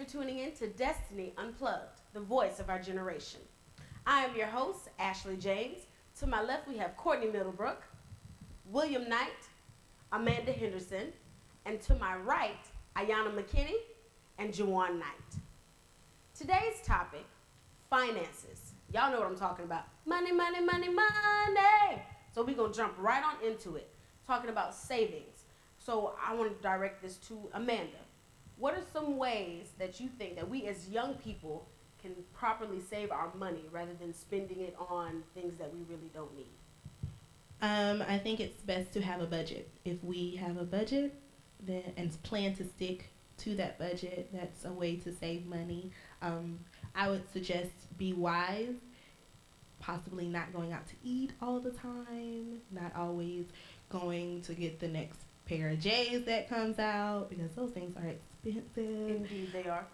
for tuning in to Destiny Unplugged, the voice of our generation. I am your host, Ashley James. To my left, we have Courtney Middlebrook, William Knight, Amanda Henderson, and to my right, Ayana McKinney and Juwan Knight. Today's topic, finances. Y'all know what I'm talking about. Money, money, money, money. So we're going to jump right on into it, talking about savings. So I want to direct this to Amanda. What are some ways that you think that we as young people can properly save our money rather than spending it on things that we really don't need? I think it's best to have a budget. If we have a budget then and plan to stick to that budget, that's a way to save money. Um, I would suggest be wise, possibly not going out to eat all the time, not always going to get the next pair of J's that comes out because those things are expensive. Indeed, they are.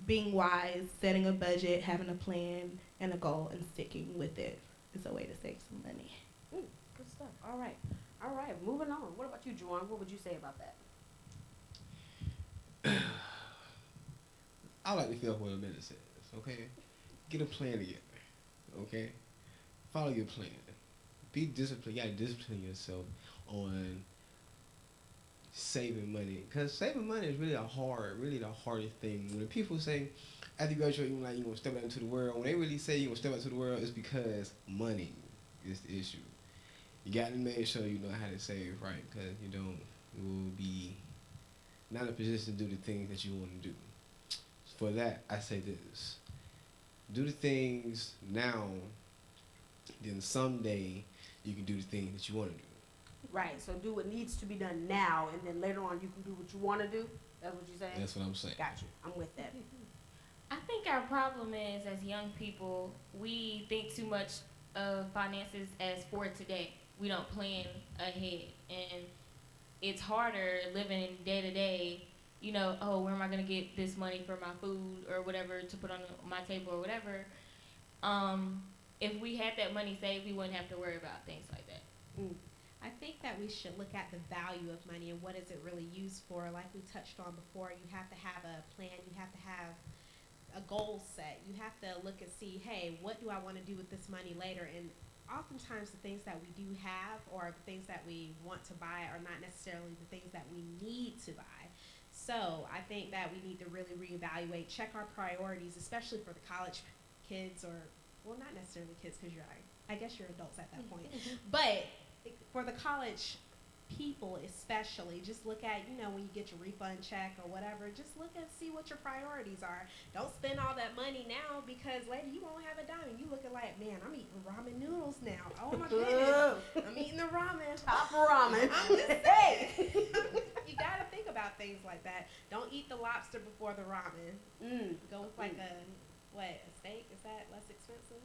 Being wise, setting a budget, having a plan and a goal, and sticking with it is a way to save some money. Good stuff. All right. All right. Moving on. What about you, Juwan? What would you say about that? I like to feel what a minute says, okay? Get a plan together, okay? Follow your plan. Be disciplined. You gotta discipline yourself on saving money. Because saving money is really the hardest thing. When people say, after you graduate, you're like, you're gonna step out into the world, when they really say you're gonna step out into the world, it's because money is the issue. You got to make sure you know how to save right, because you will be not in a position to do the things that you want to do. For that, I say this. Do the things now, then someday you can do the things that you want to do. Right. So do what needs to be done now, and then later on you can do what you want to do. That's what you're saying? That's what I'm saying. Got you. I'm with that. I think our problem is, as young people, we think too much of finances as for today. We don't plan ahead, and it's harder living day to day. You know, oh, where am I gonna get this money for my food or whatever to put on my table or whatever? If we had that money saved, we wouldn't have to worry about things like that. I think that we should look at the value of money and what is it really used for. Like we touched on before, you have to have a plan, you have to have a goal set. You have to look and see, hey, what do I want to do with this money later? And oftentimes the things that we do have or the things that we want to buy are not necessarily the things that we need to buy. So I think that we need to really reevaluate, check our priorities, especially for the college kids or, well, not necessarily kids because I guess you're adults at that point. But for the college people especially, just look at, when you get your refund check or whatever, just look and see what your priorities are. Don't spend all that money now because later you won't have a dime. You looking like, man, I'm eating ramen noodles now. Oh my goodness. I'm eating the ramen. Top ramen. I'm just saying. You gotta think about things like that. Don't eat the lobster before the ramen. Go with like a steak? Is that less expensive?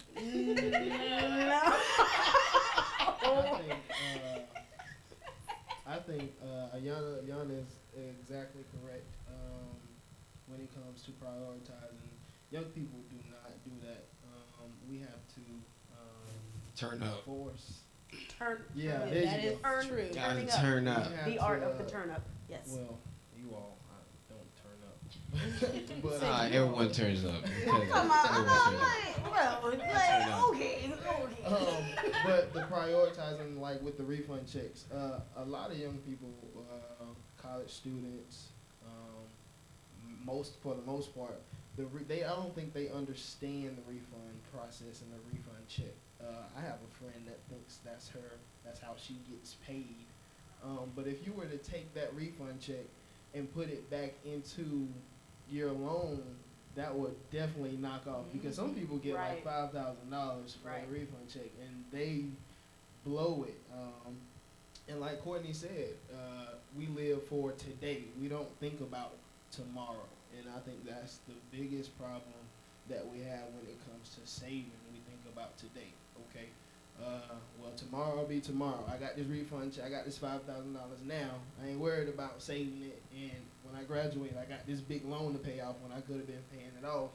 I think Ayana is exactly correct when it comes to prioritizing. Young people do not do that. We have to Turn up. force. Yeah, there that you is go. true. Gotta Turning turn up. We have The to, art of the turn up. Yes. Well, you all don't turn up. But Everyone turns up. Come on, okay. but the prioritizing, like with the refund checks, a lot of young people, college students, for the most part, I don't think they understand the refund process and the refund check. I have a friend that thinks that's how she gets paid. But if you were to take that refund check and put it back into your loan, that would definitely knock off because some people get like $5,000 for a refund check and they blow it. And like Courtney said, we live for today. We don't think about tomorrow. And I think that's the biggest problem that we have when it comes to saving. We think about today. Okay, well, tomorrow will be tomorrow. I got this refund check. I got this $5,000 now. I ain't worried about saving it. And when I graduate, I got this big loan to pay off when I could have been paying it off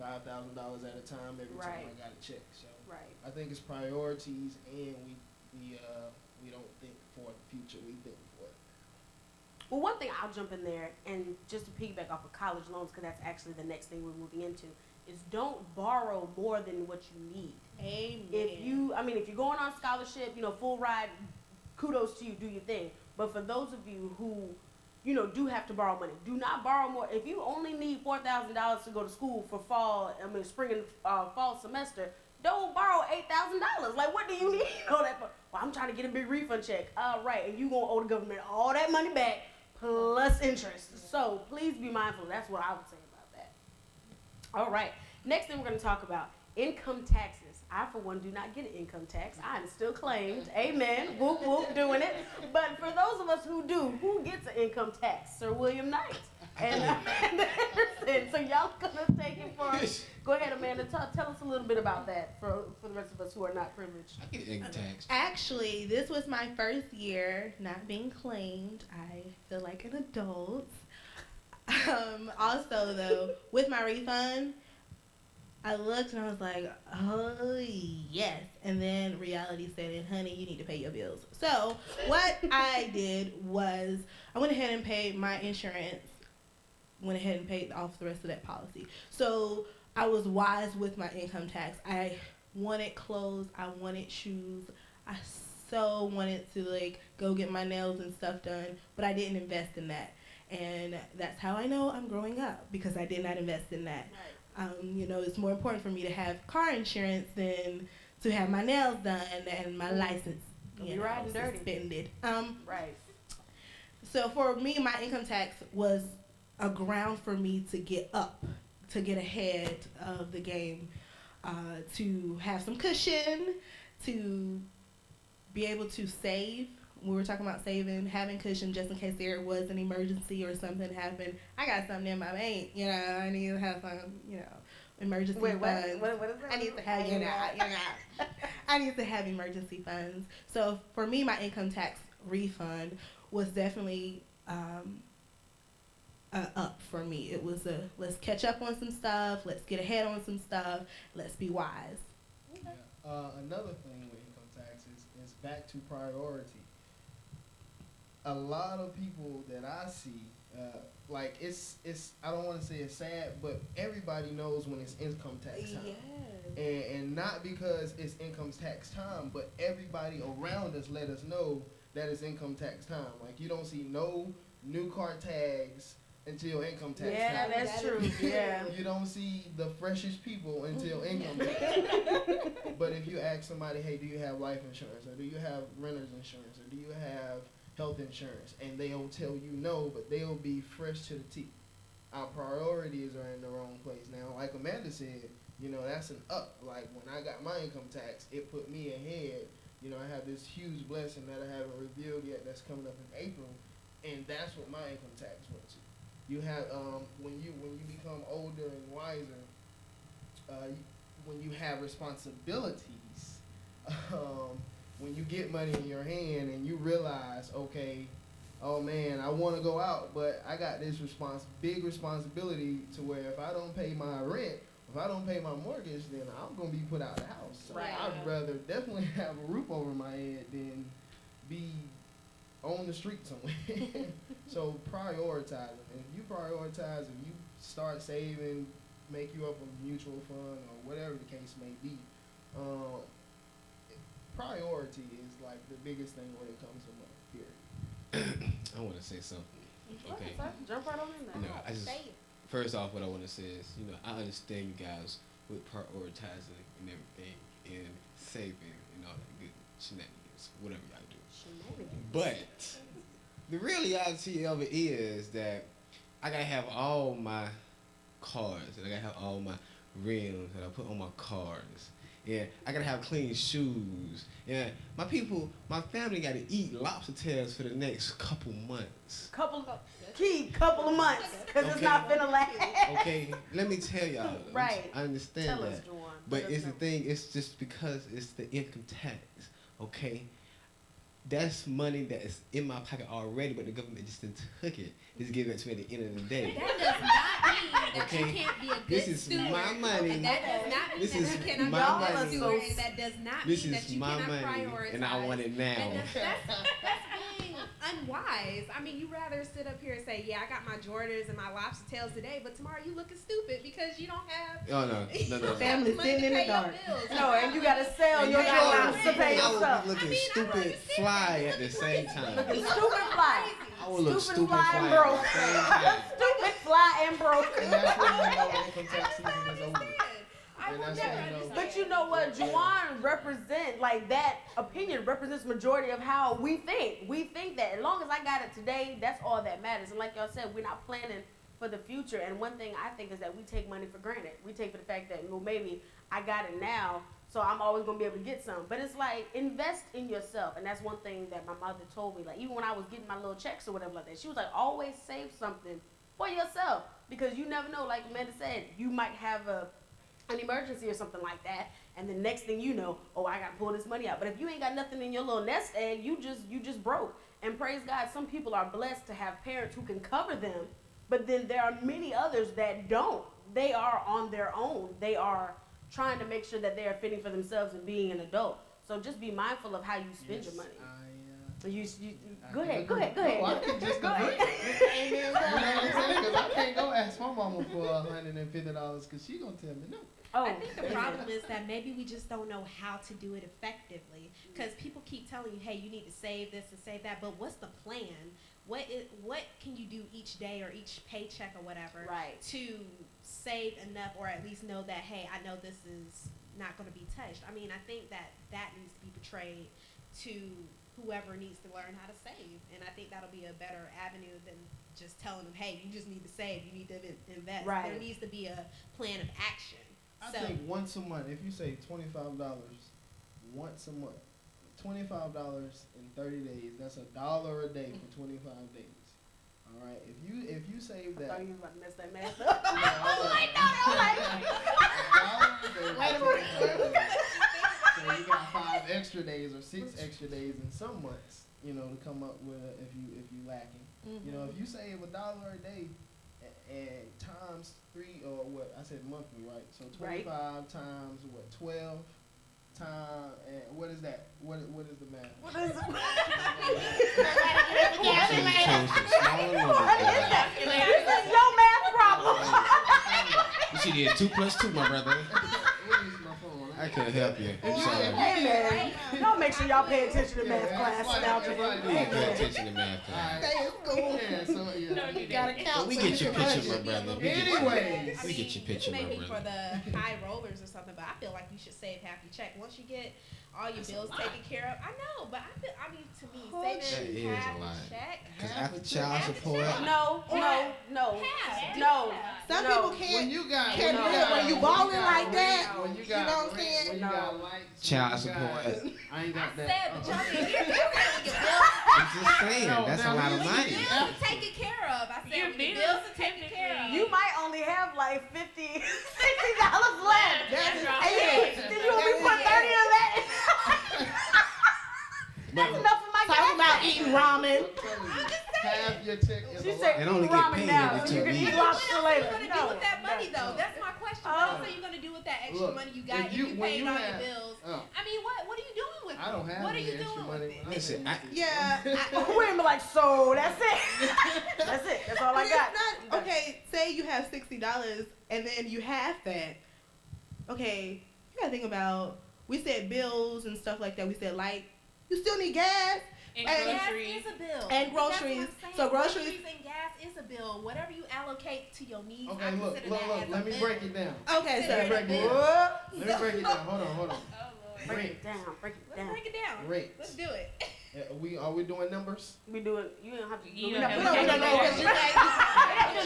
$5,000 at a time every time I got a check. So I think it's priorities, and we don't think for the future. We think for it. Well, one thing I'll jump in there, and just to piggyback off of college loans, because that's actually the next thing we're moving into, is don't borrow more than what you need. Amen. If you're going on scholarship, full ride, kudos to you, do your thing. But for those of you who, do have to borrow money, do not borrow more. If you only need $4,000 to go to school for spring and fall semester, don't borrow $8,000. Like, what do you need all that for? Well, I'm trying to get a big refund check. Right, and you gonna owe the government all that money back plus interest. So please be mindful. That's what I would say about that. All right. Next thing we're going to talk about, income taxes. I, for one, do not get an income tax. I am still claimed. Amen. Whoop, whoop, doing it. But for those of us who do, who gets an income tax? Sir William Knight. And Anderson. So y'all going to take it for us. Go ahead, Amanda. Tell us a little bit about that for the rest of us who are not privileged. I get an income tax. Actually, this was my first year not being claimed. I feel like an adult. Also, though, with my refund, I looked and I was like, oh, yes. And then reality said, in, honey, you need to pay your bills. So what I did was I went ahead and paid my insurance, went ahead and paid off the rest of that policy. So I was wise with my income tax. I wanted clothes. I wanted shoes. I so wanted to, go get my nails and stuff done, but I didn't invest in that. And that's how I know I'm growing up, because I did not invest in that. Right. It's more important for me to have car insurance than to have my nails done and my license suspended. Right. So for me, my income tax was a ground for me to get up, to get ahead of the game, to have some cushion, to be able to save. We were talking about saving, having cushion just in case there was an emergency or something happened. I got something in my bank, I need to have some, emergency funds. What is that? I need to have, I need to have emergency funds. So for me, my income tax refund was definitely up for me. It was let's catch up on some stuff, let's get ahead on some stuff, let's be wise. Yeah. Another thing with income taxes is back to priority. A lot of people that I see, it's I don't want to say it's sad, but everybody knows when it's income tax time. Yes. And not because it's income tax time, but everybody around us let us know that it's income tax time. Like, you don't see no new car tags until income tax time. Yeah, that's true. Yeah. You don't see the freshest people until income tax. But if you ask somebody, hey, do you have life insurance, or do you have renter's insurance, or do you have health insurance, and they'll tell you no, but they'll be fresh to the teeth. Our priorities are in the wrong place. Now, like Amanda said, that's an up. Like, when I got my income tax, it put me ahead. I have this huge blessing that I haven't revealed yet that's coming up in April, and that's what my income tax went to. You have when you become older and wiser, when you have responsibilities, when you get money in your hand and you realize, okay, oh man, I want to go out, but I got this big responsibility to where if I don't pay my rent, if I don't pay my mortgage, then I'm going to be put out of the house. So Right. I'd rather definitely have a roof over my head than be on the street somewhere. So prioritizing. If you prioritize, if you start saving, make you up a mutual fund or whatever the case may be, priority is like the biggest thing when it comes to money, period. I want to say something. Okay. Jump right on in there. First off, what I want to say is, I understand you guys with prioritizing and everything and saving and all that good shenanigans, whatever y'all do. But the reality of it is that I gotta have all my cars, and I gotta have all my rims that I put on my cars. Yeah, I gotta have clean shoes. Yeah, my family gotta eat lobster tails for the next couple months. Couple of months, because it's not finna last. Okay, let me tell y'all. Right. I understand Tell that. us, Juwan. But it's the thing, it's just because it's the income tax, okay? That's money that is in my pocket already, but the government just took it. Just give it to me at the end of the day. That does not mean that Okay. you can't be a good This is steward. my money. That does not mean This that is you cannot my be a money. steward, and that does not This mean that is you my cannot money, prioritize. and I want it now. And that's being unwise. I mean, you rather sit up here and say, yeah, I got my Jordans and my lobster tails today, but tomorrow you looking stupid because you don't have Oh no. Family money sitting to in the pay your dark. bills. No, and you gotta sell And your you know Jordans to pay I yourself. would be looking I stupid understand fly that. at the same time. Looking stupid fly. I would look stupid fly fly and at broke. the same time. Stupid fly and broke. And that's when you know income tax season is over. I And will that's never how you know. understand. But you know what? Juwan represent, like that opinion represents majority of how we think. We think that as long as I got it today, that's all that matters. And like y'all said, we're not planning for the future. And one thing I think is that we take money for granted. We take for the fact that, well, maybe I got it now, so I'm always gonna be able to get some. But it's like, invest in yourself. And that's one thing that my mother told me. Like, even when I was getting my little checks or whatever like that, she was like, always save something for yourself. Because you never know, like Amanda said, you might have an emergency or something like that, and the next thing you know, oh, I gotta pull this money out. But if you ain't got nothing in your little nest egg, you just broke. And praise God, some people are blessed to have parents who can cover them, but then there are many others that don't. They are on their own. They are trying to make sure that they are fitting for themselves and being an adult. So just be mindful of how you spend your money. Go ahead. No, I can just Go agree. ahead. You know what I'm saying? Because I can't go ask my mama for $150 because she gonna tell me no. Oh, I think the problem is that maybe we just don't know how to do it effectively. Because people keep telling you, hey, you need to save this and save that, but what's the plan? What can you do each day or each paycheck or whatever right. to save enough, or at least know that, hey, I know this is not going to be touched? I mean, I think that needs to be portrayed to whoever needs to learn how to save. And I think that'll be a better avenue than just telling them, hey, you just need to save, you need to invest. Right. There needs to be a plan of action. I think once a month, if you say $25 once a month, $25 in 30 days, that's $1 a day for 25 days. All right, if you save that, I thought you was about to mess that math up. Wait a minute. So you got 5 extra days or 6 extra days in some months, you know, to come up with if you lacking. Mm-hmm. You know, if you save $1 a day and times 3 or what I said monthly, right? So 25 times what 12 times and what is that? What is the math? What is it? This is your math problem. She did 2 plus 2, my brother. I can't help you. I'm sorry. Hey man, y'all make sure y'all pay attention to math class now. We need to pay attention to math class. Yeah, so yeah. No, you Gotta didn't. count. We get your picture, my brother. Anyways. We get your picture, my maybe brother. for the high rollers or something, but I feel like you should save half your check. Once you get all your bills taken care of, I know, but I mean, to me, That saving is half a lot. your check. Because after child support, No. Some No. people When can't. you got Can't when do it when you ballin' like that. When you You got know what I'm rent, saying? when you No. got lights, Child when you got- support. I ain't got that. Said, but y'all didn't hear me. I said when your I'm just saying, No, that's a now lot of you- money. bills are taken care of. I said Your when your bills bills are taken care of. You might only have like $50, $60 left. That's And you want me to put 30 of that? That's enough for my Talk gas about tank. eating ramen. I'm telling you, half your check is She a said lot. It only eat get ramen paid now, every so 2 you can weeks. eat What lobster else are later. you gonna do with that money though? That's my question. What else are you gonna do with that extra Look, money you got if if you- you when paid you all have- your bills? Oh. I mean, what are you doing with it? I don't have What are any you extra doing money. with it? when I Listen, get Yeah. We're gonna be like, so that's it. That's it. That's all But I it's got. not okay. Say you have $60 and then you have that. Okay, you gotta think about. We said bills and stuff like that. We said light. You still need gas And And- groceries. Gas is a bill. and That's what groceries. I'm saying. So groceries. and gas is a bill. Whatever you allocate to your needs, Okay, I look, consider look, that look. as a Let me bill. break it down. Okay, Consider so it a break it bill. down. Let me break it down. Hold on. Oh Lord. Break Rent. it down. Break it Let's down. break it down. Rent. Let's do it. Are we doing numbers? We do it. You don't have to. You we don't don't- have we to don't- take we it don't- away. because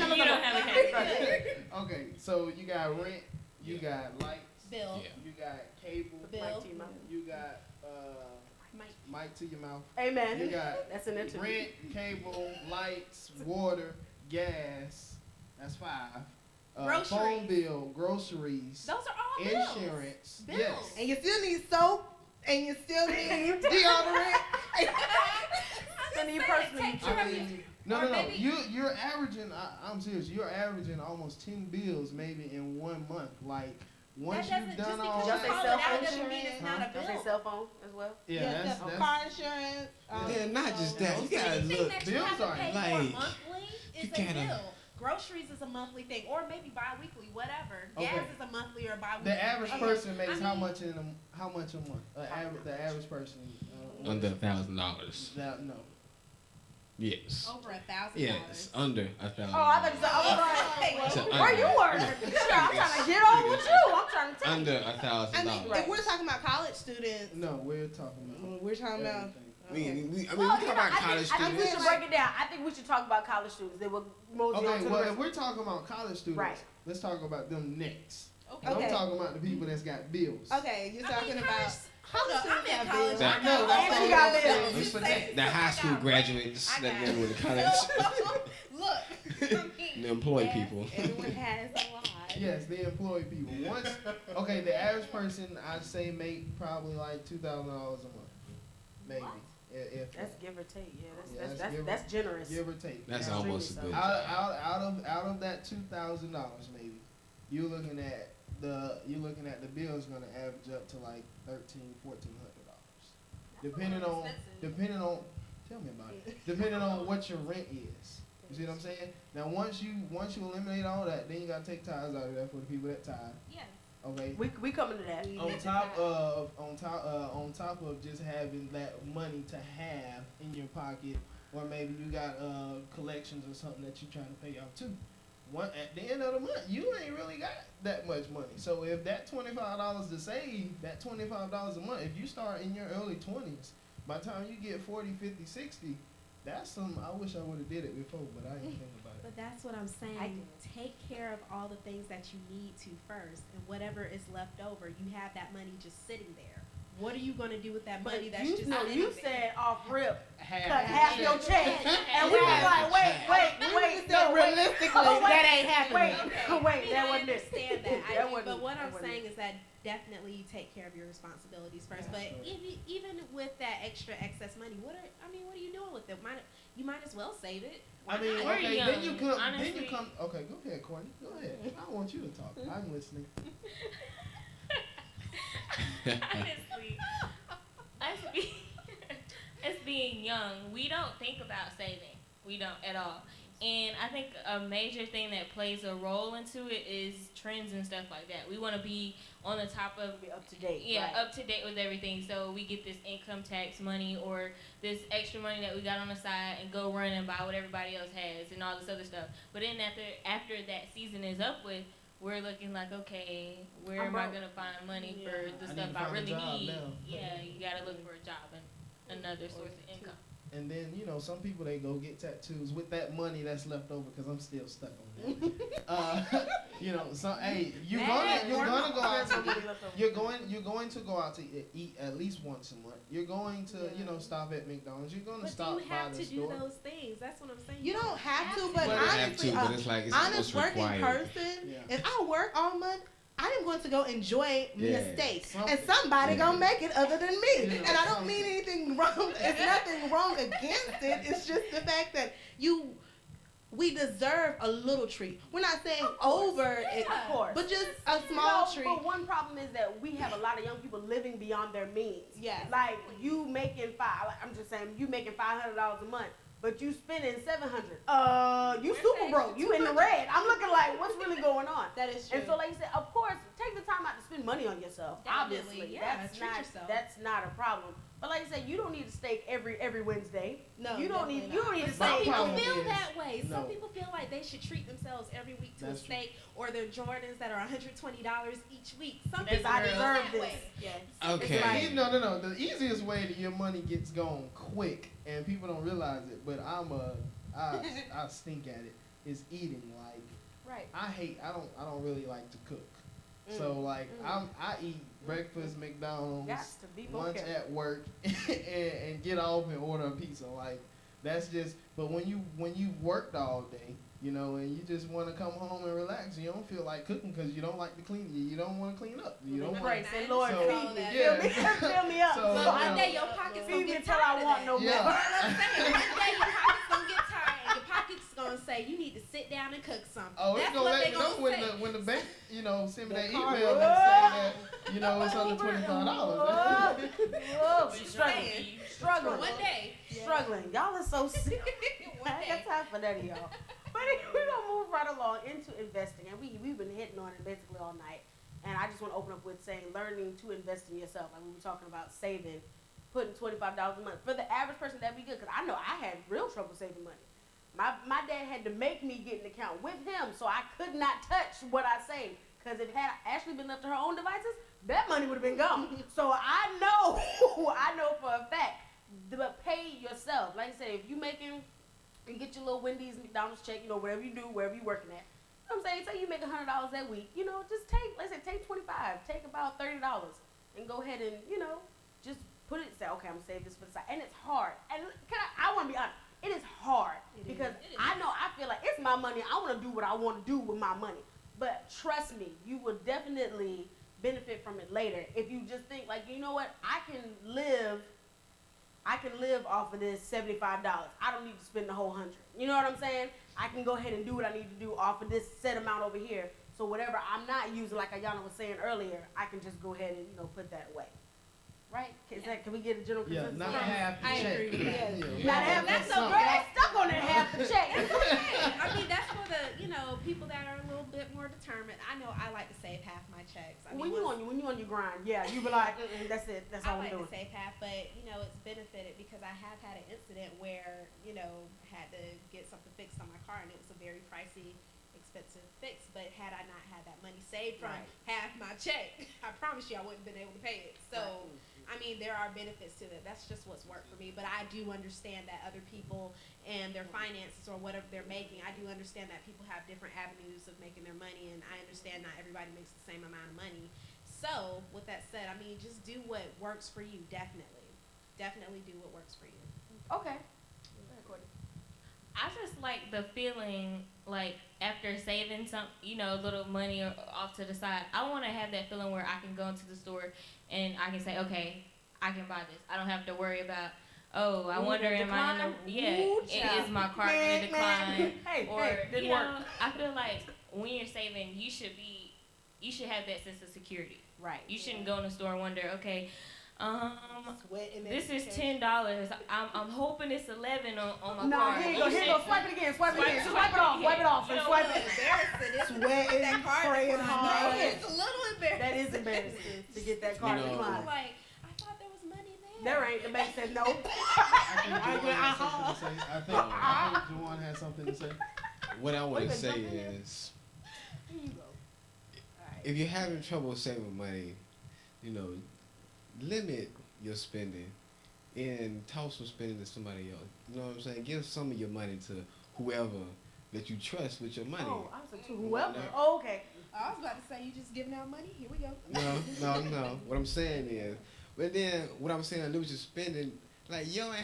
you You don't have a calculator. Okay, so you got rent, you got lights, Bill. Yeah. you got cable, Bill. you got Mike. mic to your mouth. Amen. You got That's an interview. rent, cable, lights, water, gas. That's 5. Phone Groceries. bill, groceries, Those are all bills. insurance. Bills. Yes. and you still need soap, and you still need deodorant. And you Say it, personally, take care I of it. mean, Or no. maybe- You're averaging. I'm serious. You're averaging almost 10 bills maybe in 1 month. Like Once That you've doesn't, done just all because you Just call say it out cell doesn't phone mean it's Huh? not a Don't say bill. cell phone as well. yeah, that's car insurance. Yeah, not just that. You gotta Anything look. that you bills have to are pay like- for monthly is you a gotta- bill. Groceries is a monthly thing, or maybe bi-weekly, whatever. Okay. Gas is a monthly or bi-weekly. the average thing. person makes I how mean- much how much a month? The average person Under $1,000. That no. Yes. Over $1,000. Yes, under $1,000. Oh, I thought you said, I was So like, where you work? Sure, I'm trying to get on with you. I'm trying to tell you. Under I $1,000. mean, if we're talking about college students, No, we're talking about. we're talking about. everything. I mean, we Well, talk you know, about I college think we students. should break it down. I think we should talk about college students. They will mosey on Okay, to the well, rest. if we're talking about college students, Right. let's talk about them next. Okay. And Okay. I'm talking about the people that's got bills. Okay, you're talking about. Hold up, I'm in college. That- I No, got that's And all she got I'm saying. bills. It's for next. The high school I got graduates I that got go to college. Look, I mean, The employed yes, people. Everyone has a lot. Yes, the employed people. Once, okay, the average person I'd say make probably like $2,000 a month, maybe. If That's give or take. Yeah, Yeah, that's that's give or- that's generous. give or take. That's Now, almost a good. out of that $2,000 maybe, you're looking at the bill's gonna average up to like $1,400, depending on tell me about it. Depending on what your rent is. You see what I'm saying? Now once you eliminate all that, then you gotta take tithes out of that for the people that tithe. Yes. Okay. We coming to that. On top of just having that money to have in your pocket, or maybe you got collections or something that you're trying to pay off too. At the end of the month, you ain't really got that much money. So if that $25 to save, that $25 a month, if you start in your early 20s, by the time you get 40, 50, 60, that's some. I wish I would have did it before, but I didn't think about it. But that's what I'm saying. I did. Take care of all the things that you need to first, and whatever is left over, you have that money just sitting there. What are you going to do with that money But that's you just know, sitting you there? said off rip, Half cut the half check. your check, and we was like, wait, no, wait. Realistically, Oh, wait, that ain't happening. Wait, I that mean, wasn't I it. understand that. That wasn't But it. what That I'm wasn't saying it. is that definitely you take care of your responsibilities first. Yeah, But sure. even with that extra excess money, what are you doing with it? You might as well save it. Why I mean, not? We're okay, young, then you come. honestly. Okay, go ahead, Courtney. Go ahead. I don't want you to talk. I'm listening. Honestly, us being young, we don't think about saving. We don't at all. And I think a major thing that plays a role into it is trends and stuff like that. We want to be on the top of, Be up to date. yeah, right. up to date with everything. So we get this income tax money or this extra money that we got on the side and go run and buy what everybody else has and all this other stuff. But then after that season is up with, we're looking like, okay, where I'm am I broke. gonna find money Yeah. for I the need stuff to I find a really job need? now. Yeah, you gotta look for a job and another source of income. And then some people they go get tattoos with that money that's left over because I'm still stuck on that. So hey, you're gonna go out to eat. You're going to go out to eat at least once a month. You're going to stop at McDonald's. You're going to But stop do you by have the to store. do those things? That's what I'm saying. You don't have to, but But You have honestly, to, but it's like it's honest almost working required. person, Yeah. if I work all month, I am going to go enjoy me a Yeah. steak, Something. and somebody Yeah. gonna make it other than me. Yeah, And I don't something. mean anything wrong. There's nothing wrong against it. It's just the fact that we deserve a little treat. We're not saying Of course. over it, Of course. but just a small No, treat. But one problem is that we have a lot of young people living beyond their means. Yes. Like you making I'm just saying, you making $500 a month, but you spending $700. You super broke. You in the red. I'm looking like, what's really going on? That is true. And so, like you said, of course, take the time out to spend money on yourself. Definitely, Obviously, yeah, that's treat not yourself. that's not a problem. But like I said, you don't need a steak every Wednesday. No, you don't need definitely you don't need a But some My steak. people problem feel is- that way. no. Some people feel like they should treat themselves every week to That's a true. steak or their Jordans that are $120 each week. Some Because people I feel deserve that this. way. Yeah. Okay. It's like- No. The easiest way that your money gets gone quick, and people don't realize it, but I stink at it, is eating. Like Right. I don't really like to cook. So like I eat breakfast McDonald's, Got to be more lunch careful. at work, and get off and order a pizza. Like that's just. But when you've worked all day, and you just want to come home and relax, you don't feel like cooking because you don't like to clean. You don't want to clean up. You don't want. Pray, say, Lord, So, feed me. yeah. Fill me up. So, But you one know, day your pockets feed gonna me get until tired I of want that. no more. Yeah. One day your pockets gonna get tired. Your pockets gonna say, say you need to sit down and cook something. Oh, it's That's gonna what let they me know gonna when say. the bank, send me that The email card- and say that, it's under $25. Whoa, she's struggling. Struggling. One day. Struggling. Y'all are so sick. One I ain't day. got time for that of y'all. But we're gonna move right along into investing, and we've been hitting on it basically all night. And I just want to open up with saying learning to invest in yourself. Like we were talking about saving, putting $25 a month for the average person. That'd be good because I know I had real trouble saving money. My dad had to make me get an account with him, so I could not touch what I saved. Because if had Ashley been left to her own devices, that money would have been gone. So I know for a fact, but pay yourself. Like I said, if you get your little Wendy's, McDonald's check, whatever you do, wherever you're working at. You know what I'm saying? Say you make $100 that week, just take 25, take about $30 and go ahead and, just put it, say, okay, I'm gonna save this for the side. And it's hard. And I want to be honest, it is hard because I know, I feel like it's my money. I want to do what I want to do with my money. But trust me, you will definitely benefit from it later. If you just think like, you know what, I can live off of this $75. I don't need to spend the whole 100. You know what I'm saying? I can go ahead and do what I need to do off of this set amount over here. So whatever I'm not using, like Ayana was saying earlier, I can just go ahead and put that away. Right? Can we get a general consensus? Not half the I check. agree with that. Not half. That's so okay. girl, they stuck on that half the check. I mean, that's for the people that are a little bit more determined. I know I like to save half my checks. I mean, when you on your grind, yeah, you be like, that's it. That's all I I'm like doing. to save half, but it's benefited because I have had an incident where had to get something fixed on my car, and it was a very pricey, expensive fix. But had I not had that money saved from half my check, I promise you I wouldn't have been able to pay it. So. Right. I mean, there are benefits to it. That's just what's worked for me. But I do understand that other people and their finances or whatever they're making, I do understand that people have different avenues of making their money, and I understand not everybody makes the same amount of money. So, with that said, I mean, just do what works for you, definitely. Definitely do what works for you. Okay. I just like the feeling, like, after saving some, little money off to the side, I want to have that feeling where I can go into the store and I can say, okay, I can buy this. I don't have to worry about, I wonder, am I in the, is my cart going to decline? I feel like when you're saving, you should have that sense of security. Right. You shouldn't go in the store and wonder, okay, this is education. $10. I'm hoping it's 11 on my No, card. here you go. Swipe it again. Swipe it off, and swipe it. Sweating, that card praying decline. hard. No, it's a little embarrassing. That is embarrassing to get that card declined. Like, I thought there was money there. There ain't. The bank said no. I think Juwan has something to say. What I want Wait to a say minute, jump in there. is, Here you go. if you're having trouble saving money, limit your spending and toss some spending to somebody else. You know what I'm saying? Give some of your money to whoever that you trust with your money. Oh, I was like, to whoever. No. Oh, okay. I was about to say, you just giving out money? Here we go. No. What I'm saying is, but then what I'm saying, limit your spending. Like you don't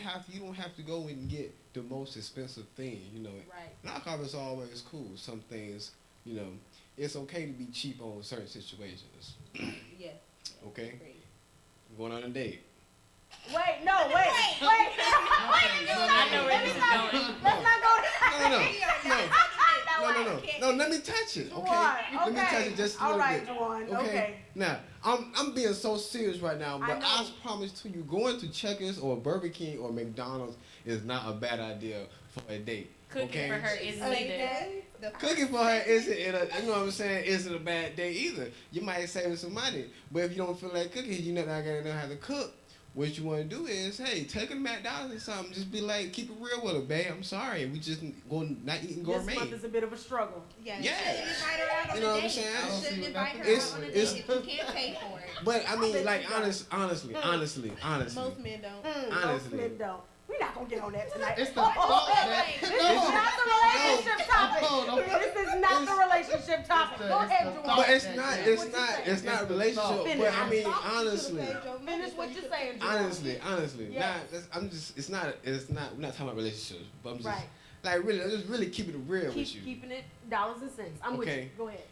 have to go and get the most expensive thing. Right. Knockoff is always cool. Some things, it's okay to be cheap on certain situations. Yeah. Okay. Great. Going on a date. Wait. No. I know where this is going. Let's not go there. No, let me touch it, okay? Juwan, Let me touch it just a all little right, bit. Juwan, okay. Now, I'm being so serious right now, but I know. I promise to you, going to Checkers or Burger King or McDonald's is not a bad idea for a date. Cooking okay? for her isn't either. Cooking for her isn't isn't a bad day either. You might save some money, but if you don't feel like cooking, you're not gonna know how to cook. What you want to do is, hey, take her to McDonald's or something. Just be like, keep it real with her, babe. I'm sorry, we just not eating gourmet. This month is a bit of a struggle. Yeah. Yeah. You shouldn't invite her out on You know a what I'm date. saying? You shouldn't invite her It's- out on a date it's- if you can't pay for it. But I mean, bet like you don't. honestly, Most men don't. Most honestly. men don't. We're not gonna get on that tonight. It's the thought that This is not the relationship topic. No. This is not the relationship topic. Go it's ahead, the Juwan. thought. But It's not a the relationship. thought. But I mean, You should've honestly, paid your money Finish so what you you're could- saying, Juwan. honestly, Yes. it's not. We're not talking about relationships, but I'm just Right. like really, just really keeping it real with you. Keeping it dollars and cents. I'm with Okay. you. Go ahead.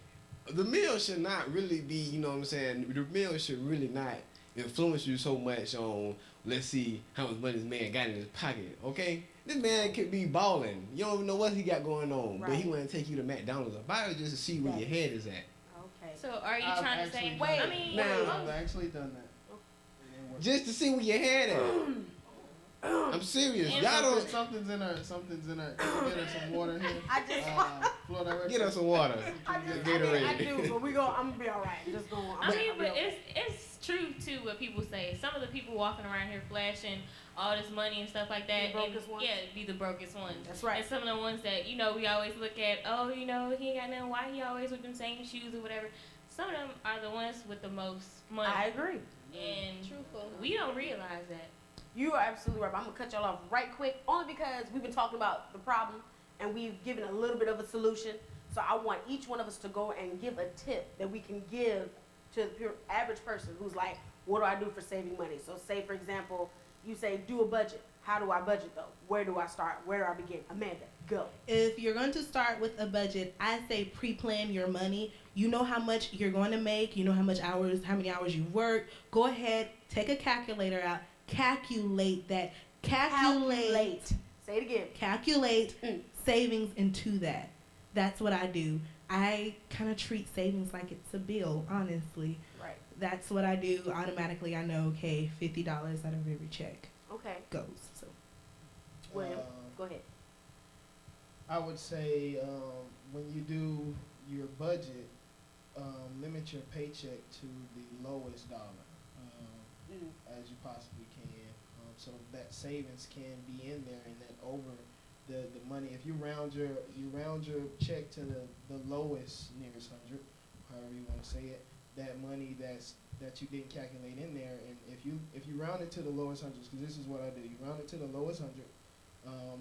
The meal should not really be, you know what I'm saying? The meal should really not influence you so much on, let's see how much money this man got in his pocket, okay? This man could be balling. You don't even know what he got going on, but Right. he want to take you to McDonald's or buy it just to see where your head is at. Okay. So are you I've trying to actually say? done Wait, I mean, now- I've actually done that. And it worked. Just to see where your head at. I'm serious. And Y'all don't Something's in her. Something's in her. Can you get her some water here? I just, Floor director. get us some water. I Gatorade. do, but I'm gonna be all right. Just going. I mean, but it's true too what people say. Some of the people walking around here flashing all this money and stuff like that, The and brokest ones? yeah, be the brokest ones. That's right. And some of the ones that we always look at. Oh, he ain't got nothing. Why he always with them same shoes or whatever? Some of them are the ones with the most money, I agree. and Truthful. we don't realize that. You are absolutely right. But I'm gonna cut y'all off right quick, only because we've been talking about the problem and we've given a little bit of a solution. So I want each one of us to go and give a tip that we can give to the pure average person who's like, what do I do for saving money? So say, for example, you say, do a budget. How do I budget though? Where do I start? Where do I begin? Amanda, go. If you're going to start with a budget, I say pre-plan your money. You know how much you're going to make. You know how many hours you work. Go ahead, take a calculator out. Calculate that. Calculate. Say it again. Calculate Mm. savings into that. That's what I do. I kind of treat savings like it's a bill, honestly. Right. That's what I do. Automatically, I know, okay, $50 out of every check Okay. goes. So William, go ahead. I would say when you do your budget, limit your paycheck to the lowest dollar as you possibly can, so that savings can be in there, and then over the money. If you round your check to the lowest nearest hundred, however you want to say it, that money that you didn't calculate in there, and if you round it to the lowest hundreds, because this is what I do, you round it to the lowest hundred.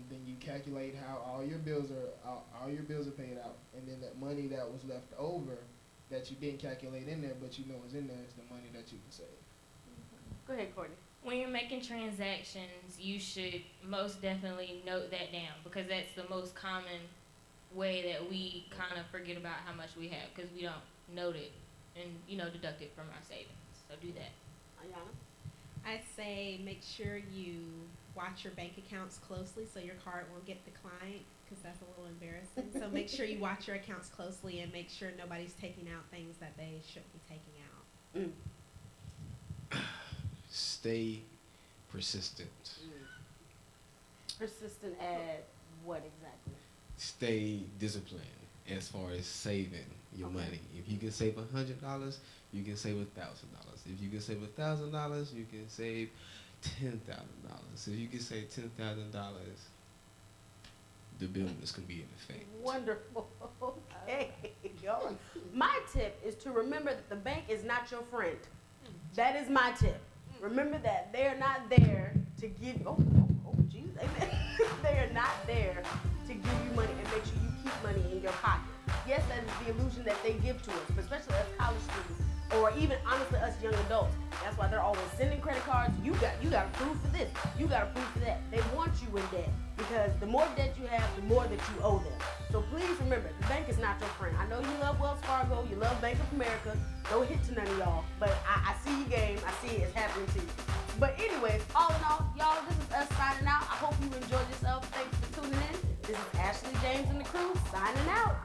Then you calculate how all your bills are paid out, and then that money that was left over that you didn't calculate in there, but you know is in there, is the money that you can save. Go ahead, Courtney. When you're making transactions, you should most definitely note that down, because that's the most common way that we kind of forget about how much we have, because we don't note it and deduct it from our savings. So do that. Ayana. I say make sure you watch your bank accounts closely so your card won't get declined, because that's a little embarrassing. So make sure you watch your accounts closely and make sure nobody's taking out things that they shouldn't be taking out. Stay persistent. Persistent at what exactly? Stay disciplined as far as saving your money. If you can save $100, you can save $1,000. If you can save $1,000, you can save $10,000. If you can save $10,000, the business can be in effect. Wonderful. Okay. Yo. My tip is to remember that the bank is not your friend. That is my tip. Remember that they're not there to give. Oh, jeez, amen. They are not there to give you money and make sure you keep money in your pocket. Yes, that is the illusion that they give to us, but especially us college students, or even honestly us young adults. That's why they're always sending credit cards. You got to prove for this. You got to prove for that. They want you in debt, because the more debt you have, the more that you owe them. So please remember, the bank is not your friend. I know you love Wells Fargo, you love Bank of America. No hit to none of y'all, but I see your game. I see it's happening to you. But anyways, all in all, y'all, this is us signing out. I hope you enjoyed yourself. Thanks for tuning in. This is Ashley James and the crew signing out.